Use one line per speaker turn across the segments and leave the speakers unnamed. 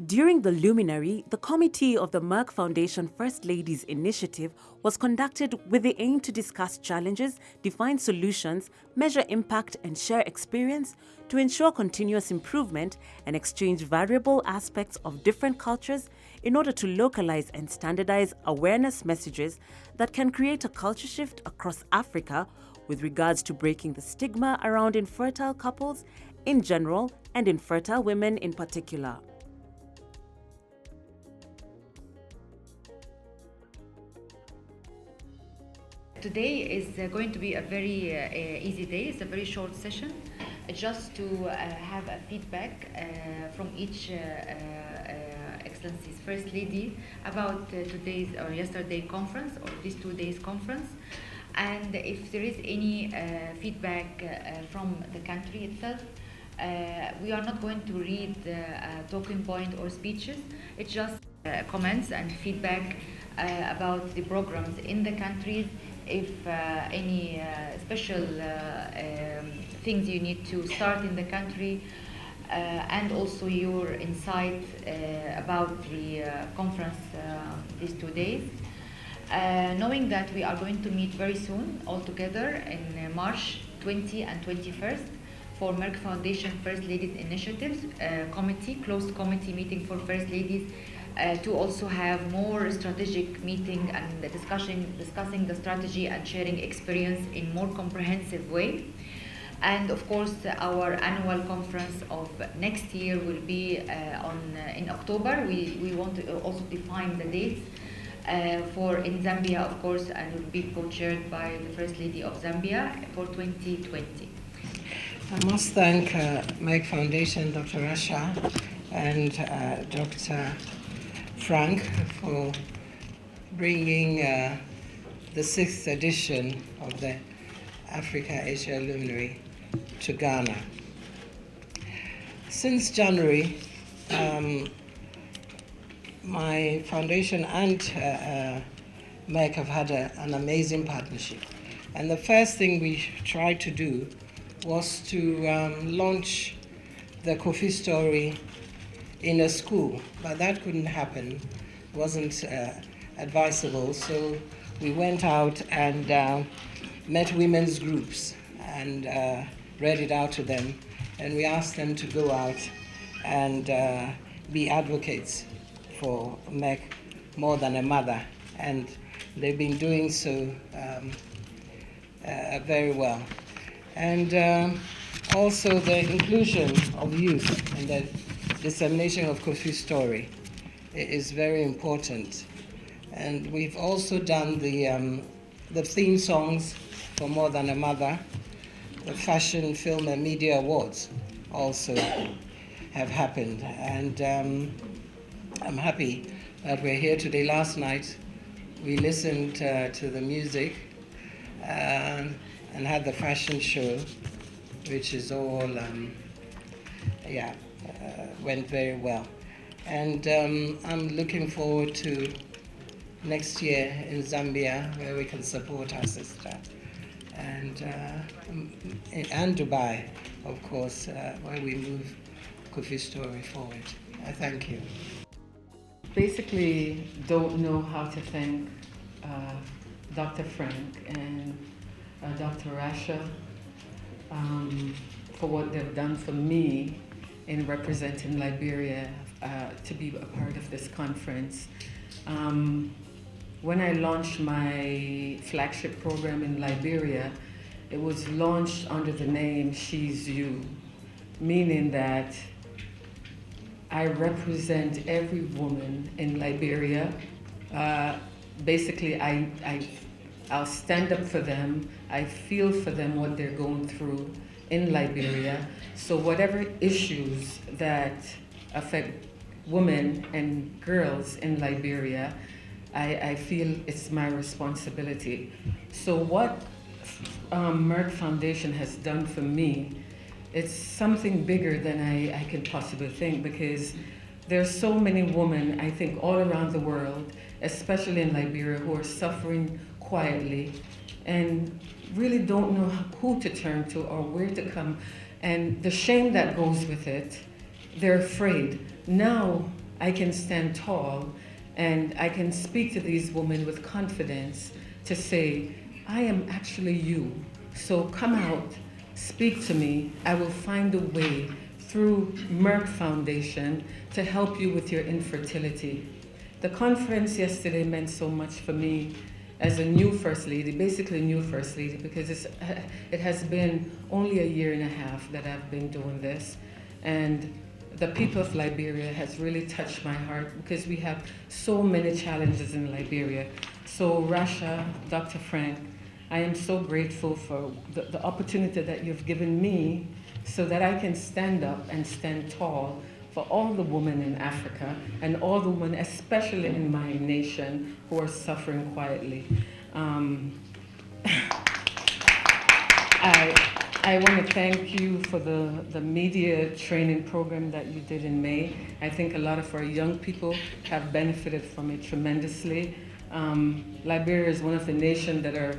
During the Luminary, the committee of the Merck Foundation First Ladies Initiative was conducted with the aim to discuss challenges, define solutions, measure impact and share experience to ensure continuous improvement and exchange variable aspects of different cultures in order to localize and standardize awareness messages that can create a culture shift across Africa with regards to breaking the stigma around infertile couples in general and infertile women in particular.
Today is going to be a very easy day. It's a very short session, just to have a feedback from each Excellency's First Lady about today's or yesterday conference or these 2 days conference, and if there is any feedback from the country itself. We are not going to read talking point or speeches. It's just comments and feedback about the programs in the countries. If any special things you need to start in the country, and also your insight about the conference these 2 days. Knowing that we are going to meet very soon all together in March 20 and 21st for Merck Foundation First Ladies Initiatives committee, closed committee meeting for First Ladies, to also have more strategic meeting and discussing the strategy and sharing experience in more comprehensive way. And of course, our annual conference of next year will be in October. We want to also define the dates for in Zambia, of course, and will be co-chaired by the First Lady of Zambia for 2020.
I must thank Merck Foundation, Dr. Rasha, and Dr. Frank for bringing the 6th edition of the Africa-Asia Luminary to Ghana. Since January, my foundation and Merck have had an amazing partnership. And the first thing we tried to do was to launch the Kofi story in a school, but that couldn't happen, wasn't advisable. So we went out and met women's groups and read it out to them, and we asked them to go out and be advocates for Merck more than a mother, and they've been doing so very well. And also the inclusion of youth and the dissemination of Kofi's story is very important. And we've also done the theme songs for More Than a Mother. The Fashion, Film and Media Awards also have happened. And I'm happy that we're here today. Last night we listened to the music and had the fashion show, which is all, went very well. And I'm looking forward to next year in Zambia, where we can support our sister, and Dubai, of course, where we move Kofi's story forward. I thank you.
Basically, don't know how to thank Dr. Frank and Dr. Rasha for what they've done for me in representing Liberia to be a part of this conference. When I launched my flagship program in Liberia, it was launched under the name She's You, meaning that I represent every woman in Liberia. Basically, I'll stand up for them. I feel for them what they're going through in Liberia. So whatever issues that affect women and girls in Liberia, I feel it's my responsibility. So what Merck Foundation has done for me, it's something bigger than I can possibly think, because there's so many women, I think, all around the world, especially in Liberia, who are suffering quietly and really don't know who to turn to or where to come. And the shame that goes with it, they're afraid. Now, I can stand tall and I can speak to these women with confidence to say, I am actually you. So come out, speak to me. I will find a way through Merck Foundation to help you with your infertility. The conference yesterday meant so much for me as a new First Lady, basically new First Lady, because it has been only a year and a half that I've been doing this. And the people of Liberia has really touched my heart because we have so many challenges in Liberia. So Rasha, Dr. Frank, I am so grateful for the opportunity that you've given me so that I can stand up and stand tall for all the women in Africa and all the women, especially in my nation, who are suffering quietly. I want to thank you for the media training program that you did in May. I think a lot of our young people have benefited from it tremendously. Liberia is one of the nations that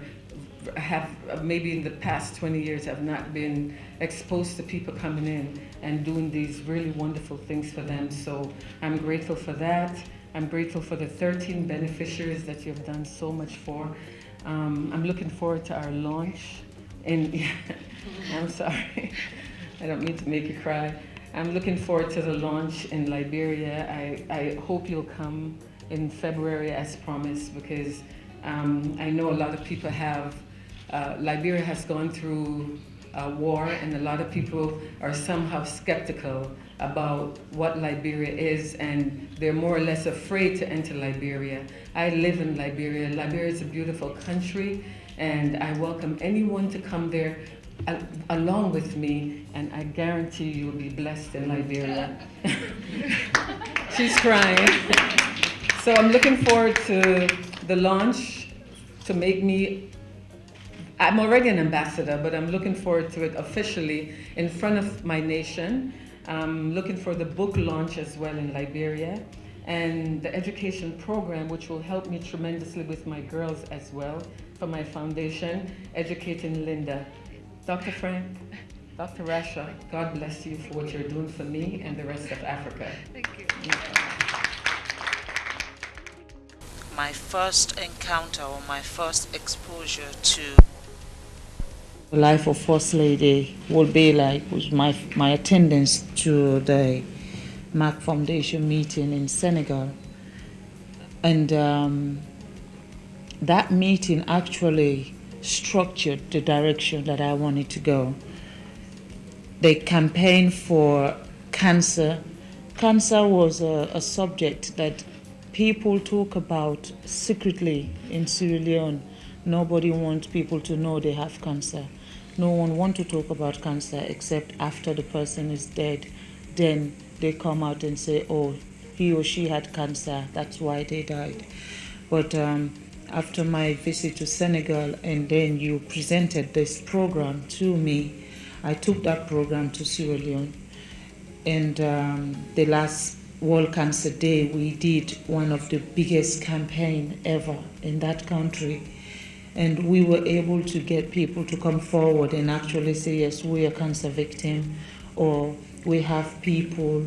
have maybe in the past 20 years have not been exposed to people coming in and doing these really wonderful things for them. So I'm grateful for that. I'm grateful for the 13 beneficiaries that you've done so much for. I'm looking forward to our launch. I'm sorry, I don't mean to make you cry. I'm looking forward to the launch in Liberia. I hope you'll come in February as promised, because I know a lot of people have, Liberia has gone through a war, and a lot of people are somehow skeptical about what Liberia is, and they're more or less afraid to enter Liberia. I live in Liberia. Liberia is a beautiful country, and I welcome anyone to come there along with me, and I guarantee you'll be blessed in Liberia. She's crying. So I'm looking forward to the launch to make me, I'm already an ambassador, but I'm looking forward to it officially in front of my nation. I'm looking for the book launch as well in Liberia, and the education program, which will help me tremendously with my girls as well, for my foundation, Educating Linda. Dr. Frank, Dr. Rasha, God bless you for what you're doing for me and the rest of Africa.
Thank you.
My first encounter or my first exposure to
the life of First Lady will be like was my attendance to the Merck Foundation meeting in Senegal. And that meeting actually structured the direction that I wanted to go. The campaign for cancer. Cancer was a subject that people talk about secretly in Sierra Leone. Nobody wants people to know they have cancer. No one wants to talk about cancer except after the person is dead. Then they come out and say, oh, he or she had cancer, that's why they died. But after my visit to Senegal, and then you presented this program to me, I took that program to Sierra Leone. And the last World Cancer Day, we did one of the biggest campaign ever in that country. And we were able to get people to come forward and actually say, yes, we are cancer victim, or we have people,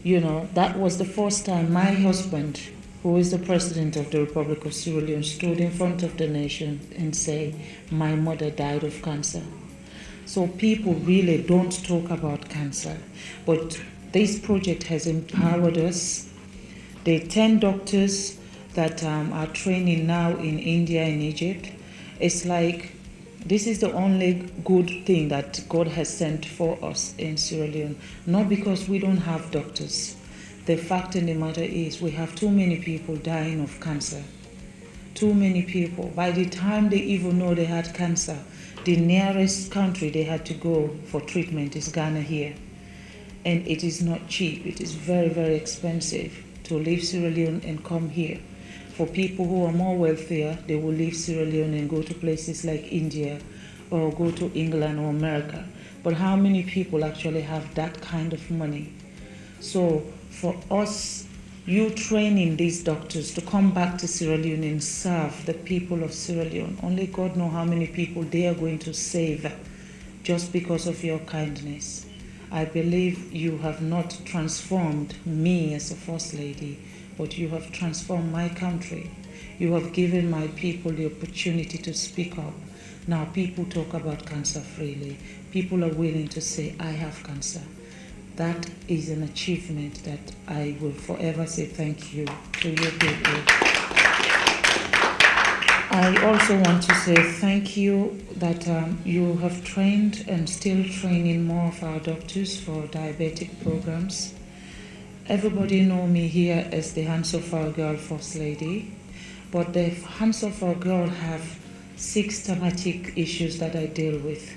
you know. That was the first time my husband, who is the president of the Republic of Sierra Leone, stood in front of the nation and said, my mother died of cancer. So people really don't talk about cancer. But this project has empowered us. The 10 doctors that are training now in India and Egypt, it's like this is the only good thing that God has sent for us in Sierra Leone. Not because we don't have doctors. The fact in the matter is we have too many people dying of cancer. Too many people. By the time they even know they had cancer, the nearest country they had to go for treatment is Ghana here. And it is not cheap. It is very, very expensive to leave Sierra Leone and come here. For people who are more wealthier, they will leave Sierra Leone and go to places like India or go to England or America. But how many people actually have that kind of money? So for us, you training these doctors to come back to Sierra Leone and serve the people of Sierra Leone, only God knows how many people they are going to save just because of your kindness. I believe you have not transformed me as a First Lady, but you have transformed my country. You have given my people the opportunity to speak up. Now people talk about cancer freely. People are willing to say, I have cancer. That is an achievement that I will forever say thank you to your people. I also want to say thank you that you have trained and still training more of our doctors for diabetic programs. Everybody know me here as the Hands of Our Girl First Lady, but the Hands of Our Girl have 6 thematic issues that I deal with.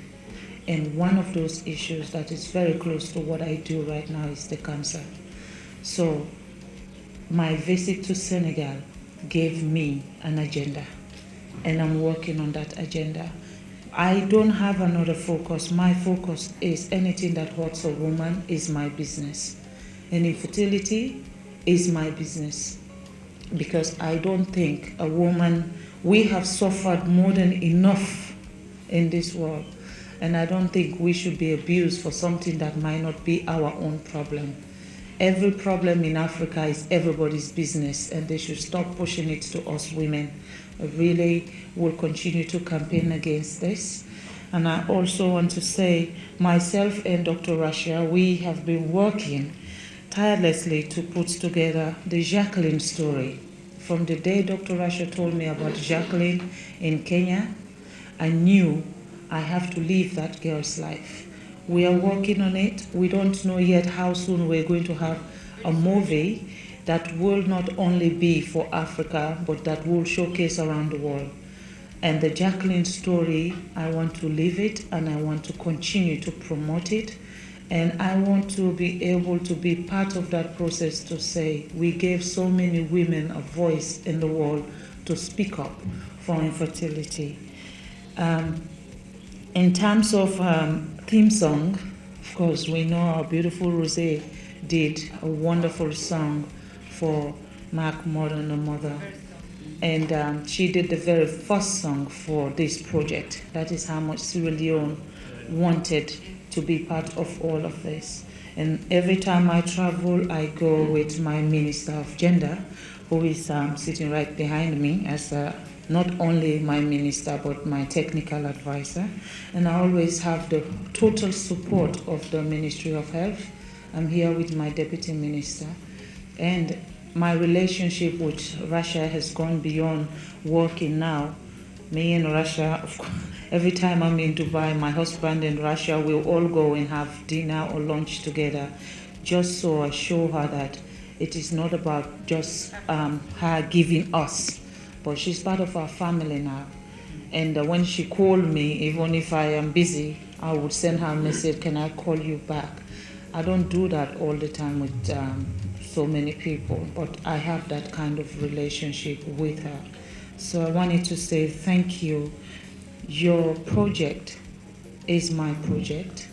And one of those issues that is very close to what I do right now is the cancer. So my visit to Senegal gave me an agenda, and I'm working on that agenda. I don't have another focus. My focus is anything that hurts a woman is my business. And infertility is my business. Because I don't think a woman, we have suffered more than enough in this world. And I don't think we should be abused for something that might not be our own problem. Every problem in Africa is everybody's business, and they should stop pushing it to us women. I really will continue to campaign against this. And I also want to say, myself and Dr. Rasha, we have been working tirelessly to put together the Jacqueline story. From the day Dr. Rasha told me about Jacqueline in Kenya, I knew I have to live that girl's life. We are working on it. We don't know yet how soon we're going to have a movie that will not only be for Africa, but that will showcase around the world. And the Jacqueline story, I want to live it, and I want to continue to promote it. And I want to be able to be part of that process to say, we gave so many women a voice in the world to speak up for infertility. In terms of theme song, of course, we know our beautiful Rosé did a wonderful song for Mark More Than a Mother. And she did the very first song for this project. That is how much Sierra Leone wanted to be part of all of this. And every time I travel, I go with my Minister of Gender, who is sitting right behind me as not only my minister, but my technical advisor. And I always have the total support of the Ministry of Health. I'm here with my deputy minister. And my relationship with Russia has gone beyond working now. Me and Russia, of course, every time I'm in Dubai, my husband and Russia will all go and have dinner or lunch together, just so I show her that it is not about just her giving us, but she's part of our family now. And when she called me, even if I am busy, I would send her a message, can I call you back? I don't do that all the time with so many people, but I have that kind of relationship with her. So I wanted to say thank you. Your project is my project,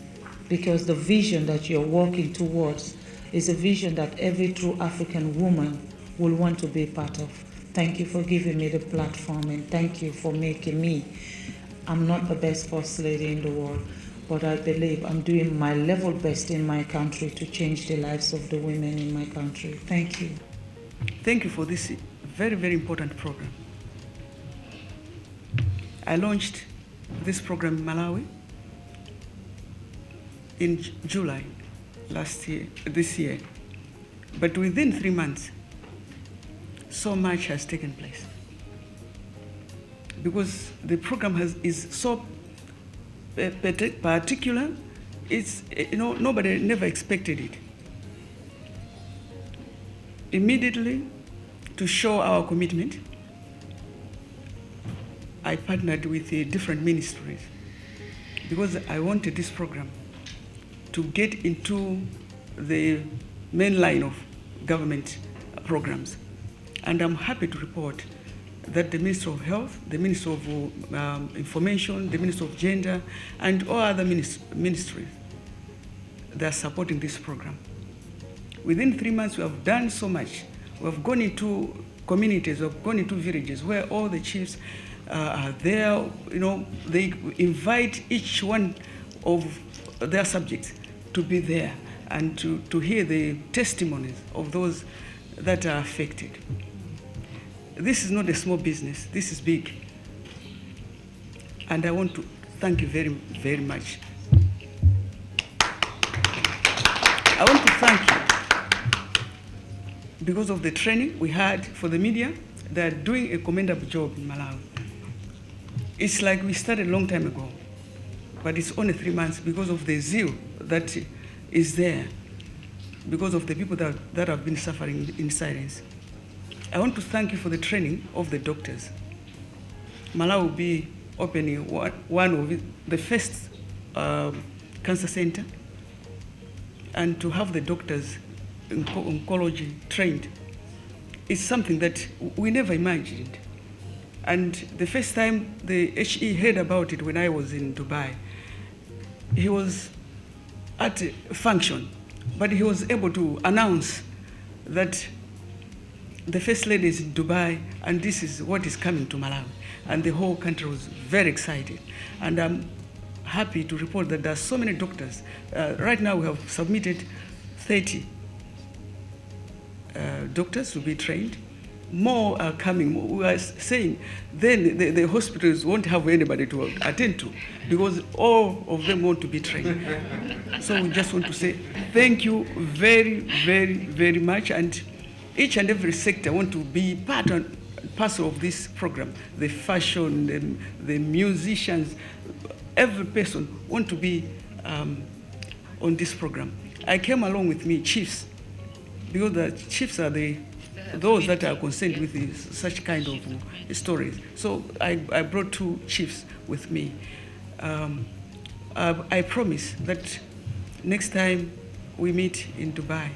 because the vision that you're working towards is a vision that every true African woman will want to be part of. Thank you for giving me the platform, and thank you for making me. I'm not the best First Lady in the world, but I believe I'm doing my level best in my country to change the lives of the women in my country. Thank you.
Thank you for this very, very important program. I launched this program in Malawi in July this year. But within 3 months, so much has taken place. Because the program is so particular, it's, nobody never expected it. Immediately, to show our commitment, I partnered with different ministries, because I wanted this program to get into the main line of government programs. And I'm happy to report that the Minister of Health, the Minister of Information, the Minister of Gender, and all other ministries, they are supporting this program. Within 3 months, we have done so much. We have gone into communities, we have gone into villages where all the chiefs are there. They invite each one of their subjects to be there and to hear the testimonies of those that are affected. This is not a small business, this is big. And I want to thank you very, very much. I want to thank you because of the training we had for the media. They're doing a commendable job in Malawi. It's like we started a long time ago, but it's only 3 months because of the zeal that is there, because of the people that have been suffering in silence. I want to thank you for the training of the doctors. Malawi will be opening one of the first cancer center, and to have the doctors in oncology trained is something that we never imagined. And the first time the HE heard about it when I was in Dubai, he was at a function, but he was able to announce that the First Lady is in Dubai and this is what is coming to Malawi. And the whole country was very excited. And I'm happy to report that there are so many doctors. Right now we have submitted 30 doctors to be trained. More are coming. We are saying then the hospitals won't have anybody to attend to because all of them want to be trained. So we just want to say thank you very, very, very much. And each and every sector want to be part and parcel of this program. The fashion, the musicians, every person want to be on this program. I came along with me chiefs, because the chiefs are those that are concerned with such kind of stories. So I brought 2 chiefs with me. I promise that next time we meet in Dubai,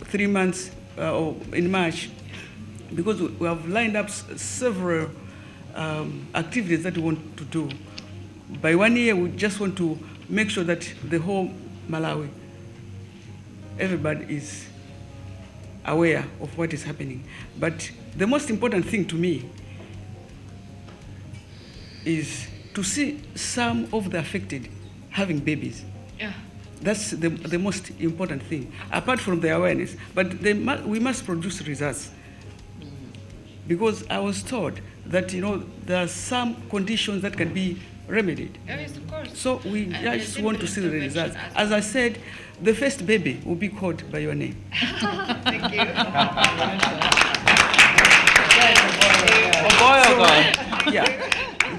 3 months or in March, because we have lined up several activities that we want to do. By 1 year, we just want to make sure that the whole Malawi, everybody is aware of what is happening. But the most important thing to me is to see some of the affected having babies.
Yeah.
That's the most important thing, apart from the awareness. But we must produce results. Because I was told that, there are some conditions that can be remedied.
Yes, of course.
So we just want to see the results. As I said, the first baby will be called by your name.
Thank you.
Yeah.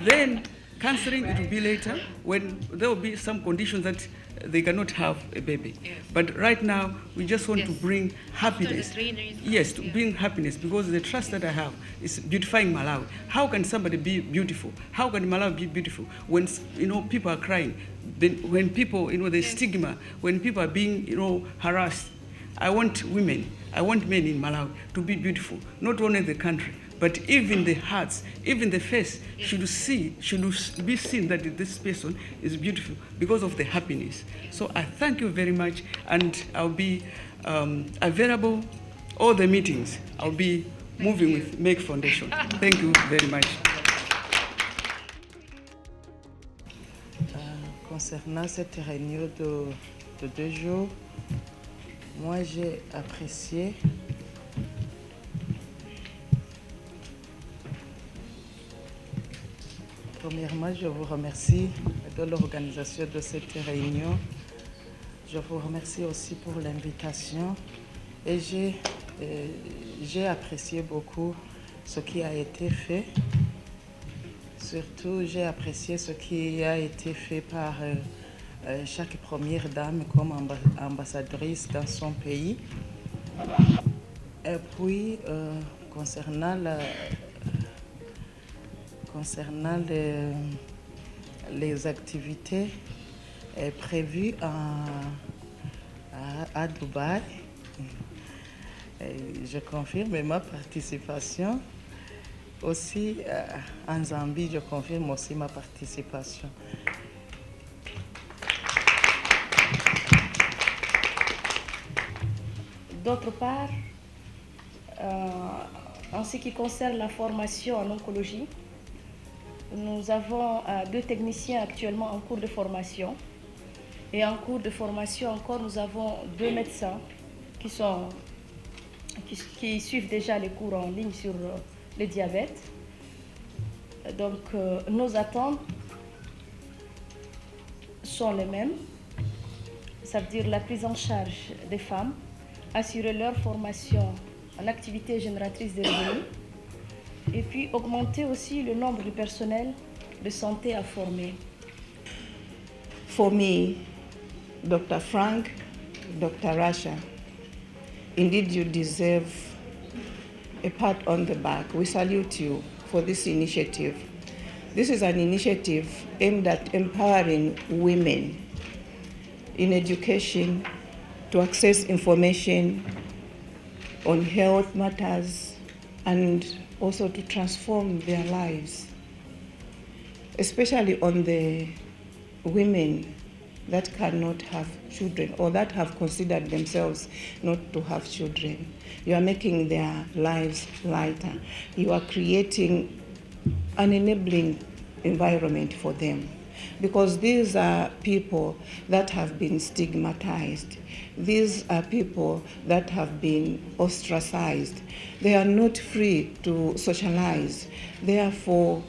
Then counseling, it will be later when there will be some conditions that they cannot have a baby.
Yes.
But right now, we just want to bring happiness.
After the trainers.
Yes, to bring happiness, because the trust that I have is beautifying Malawi. How can somebody be beautiful? How can Malawi be beautiful when people are crying? When people, the stigma, when people are being harassed. I want women, I want men in Malawi to be beautiful, not only the country, but even the hearts, even the face should be seen that this person is beautiful because of the happiness. So I thank you very much, and I'll be available all the meetings. I'll be moving with Make Foundation. Thank you very much.
Concernant cette réunion de 2 jours, moi j'ai apprécié Premièrement, je vous remercie de l'organisation de cette réunion. Je vous remercie aussi pour l'invitation et j'ai apprécié beaucoup ce qui a été fait. Surtout, j'ai apprécié ce qui a été fait par chaque première dame comme ambassadrice dans son pays. Et puis, concernant les activités prévues à Dubaï, je confirme ma participation. Aussi, en Zambie, je confirme aussi ma participation.
D'autre part, en ce qui concerne la formation en oncologie, nous avons 2 techniciens actuellement en cours de formation Et en cours de formation encore, nous avons 2 médecins qui suivent déjà les cours en ligne sur le diabète. Donc nos attentes sont les mêmes. Ça veut dire la prise en charge des femmes, assurer leur formation en activité génératrice de revenus, et puis augmenter aussi le nombre de personnel de santé à former.
For me, Dr. Frank, Dr. Rasha, indeed you deserve a pat on the back. We salute you for this initiative. This is an initiative aimed at empowering women in education to access information on health matters and also to transform their lives, especially on the women that cannot have children or that have considered themselves not to have children. You are making their lives lighter. You are creating an enabling environment for them, because these are people that have been stigmatized. These are people that have been ostracized. They are not free to socialize. Therefore,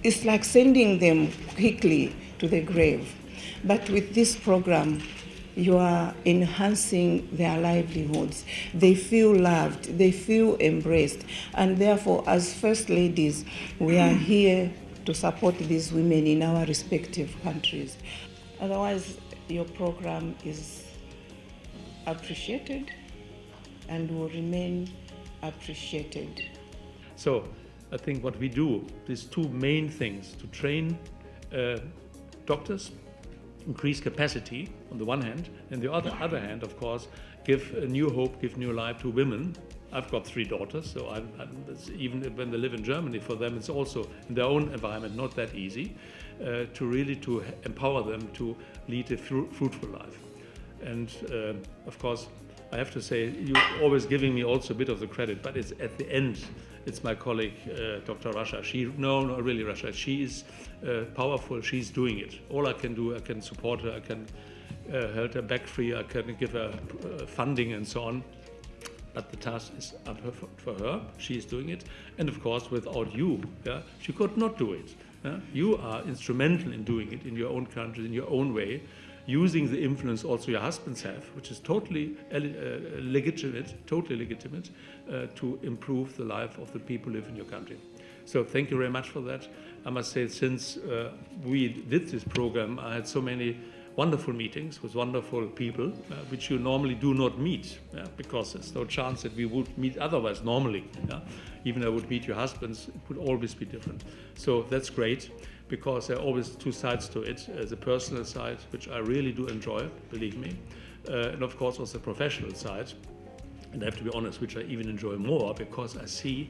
it's like sending them quickly to the grave. But with this program, you are enhancing their livelihoods. They feel loved, they feel embraced, and therefore, as First Ladies, we are here to support these women in our respective countries. Otherwise, your program is appreciated and will remain appreciated.
So I think what we do, these 2 main things, to train doctors, increase capacity on the one hand, and the other hand, of course, give a new hope, give new life to women. I've got 3 daughters, so even when they live in Germany, for them it's also in their own environment not that easy to really empower them to lead a fruitful life. And of course, I have to say, you're always giving me also a bit of the credit, but it's at the end, it's my colleague, Dr. Rasha. Not really Rasha. She is powerful. She's doing it. All I can do, I can support her. I can hold her back free. I can give her funding and so on. But the task is up for her. She is doing it. And of course, without you, she could not do it. You are instrumental in doing it in your own country, in your own way, using the influence also your husbands have, which is totally legitimate, to improve the life of the people who live in your country. So thank you very much for that. I must say, since we did this program, I had so many wonderful meetings with wonderful people, which you normally do not meet, because there's no chance that we would meet otherwise normally. Even I would meet your husbands, it would always be different. So that's great, because there are always 2 sides to it, the personal side, which I really do enjoy, believe me, and of course also the professional side. And I have to be honest, which I even enjoy more, because I see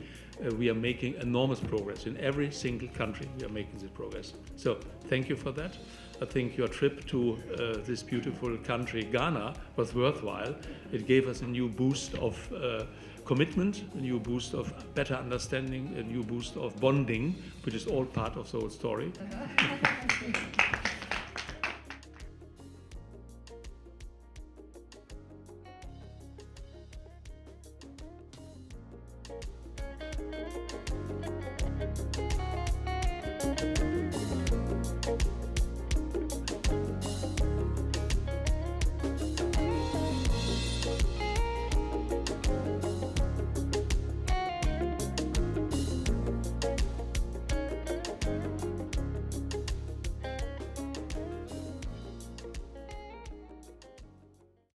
we are making enormous progress. In every single country we are making this progress. So thank you for that. I think your trip to this beautiful country, Ghana, was worthwhile. It gave us a new boost of commitment, a new boost of better understanding, a new boost of bonding, which is all part of the whole story.